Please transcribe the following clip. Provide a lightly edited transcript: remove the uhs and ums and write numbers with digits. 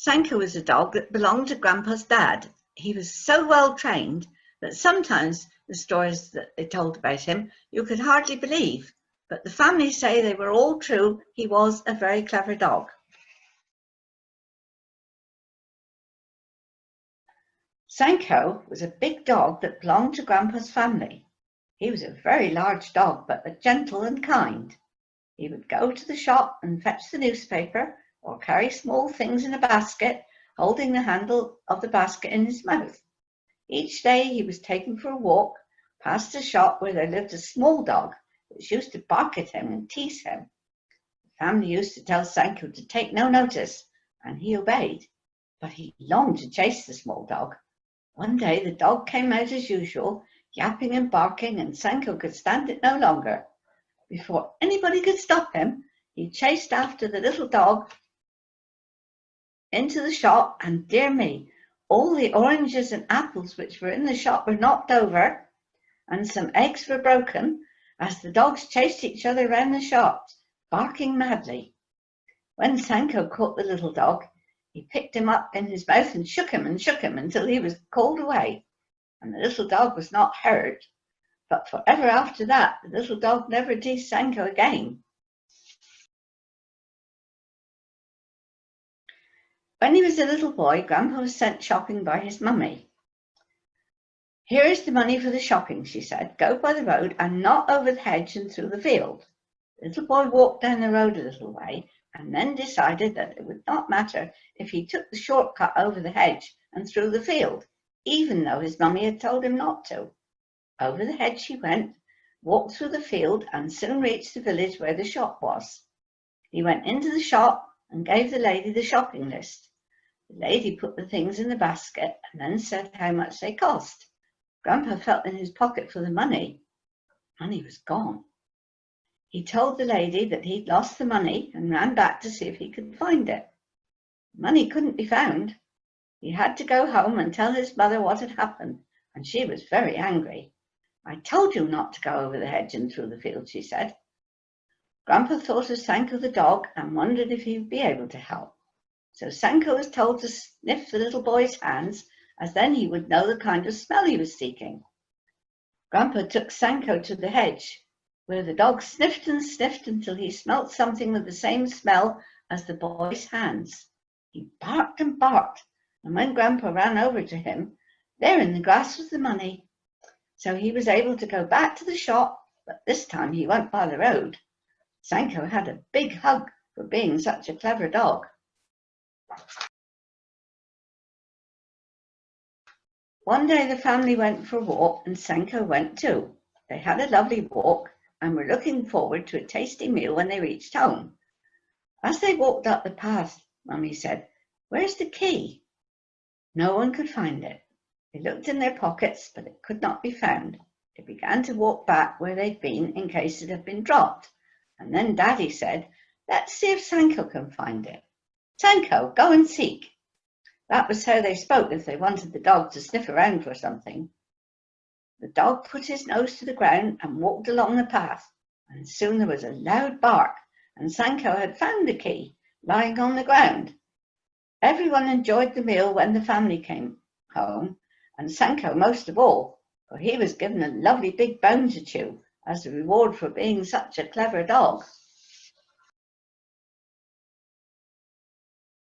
Sanka was a dog that belonged to Grandpa's dad. He was so well trained that sometimes the stories that they told about him you could hardly believe, but the family say they were all true. He was a very clever dog. Sanko was a big dog that belonged to Grandpa's family. He was a very large dog, but gentle and kind. He would go to the shop and fetch the newspaper, or carry small things in a basket, holding the handle of the basket in his mouth. Each day he was taken for a walk past a shop where there lived a small dog which used to bark at him and tease him. The family used to tell Sanko to take no notice, and he obeyed, but he longed to chase the small dog. One day the dog came out as usual, yapping and barking, and Sanko could stand it no longer. Before anybody could stop him, he chased after the little dog into the shop, and dear me, all the oranges and apples which were in the shop were knocked over, and some eggs were broken, as the dogs chased each other round the shops, barking madly. When Sanko caught the little dog, he picked him up in his mouth and shook him until he was called away, and the little dog was not hurt. But forever after that, the little dog never teased Sanko again. When he was a little boy, Grandpa was sent shopping by his mummy. "Here is the money for the shopping," she said. "Go by the road and not over the hedge and through the field." The little boy walked down the road a little way and then decided that it would not matter if he took the shortcut over the hedge and through the field, even though his mummy had told him not to. Over the hedge he went, walked through the field, and soon reached the village where the shop was. He went into the shop and gave the lady the shopping list. The lady put the things in the basket and then said how much they cost. Grandpa felt in his pocket for the money. Money was gone. He told the lady that he'd lost the money and ran back to see if he could find it. Money couldn't be found. He had to go home and tell his mother what had happened, and she was very angry. "I told you not to go over the hedge and through the field," she said. Grandpa thought of Sanko the dog and wondered if he would be able to help. So Sanko was told to sniff the little boy's hands, as then he would know the kind of smell he was seeking. Grandpa took Sanko to the hedge, where the dog sniffed and sniffed until he smelt something with the same smell as the boy's hands. He barked and barked, and when Grandpa ran over to him, there in the grass was the money. So he was able to go back to the shop, but this time he went by the road. Sanko had a big hug for being such a clever dog. One day the family went for a walk and Sanko went too. They had a lovely walk and were looking forward to a tasty meal when they reached home. As they walked up the path, Mummy said, "Where's the key?" No one could find it. They looked in their pockets, but it could not be found. They began to walk back where they'd been in case it had been dropped. And then Daddy said, "Let's see if Sanko can find it. Sanko, go and seek." That was how they spoke if they wanted the dog to sniff around for something. The dog put his nose to the ground and walked along the path, and soon there was a loud bark, and Sanko had found the key lying on the ground. Everyone enjoyed the meal when the family came home, and Sanko most of all, for he was given a lovely big bone to chew as a reward for being such a clever dog.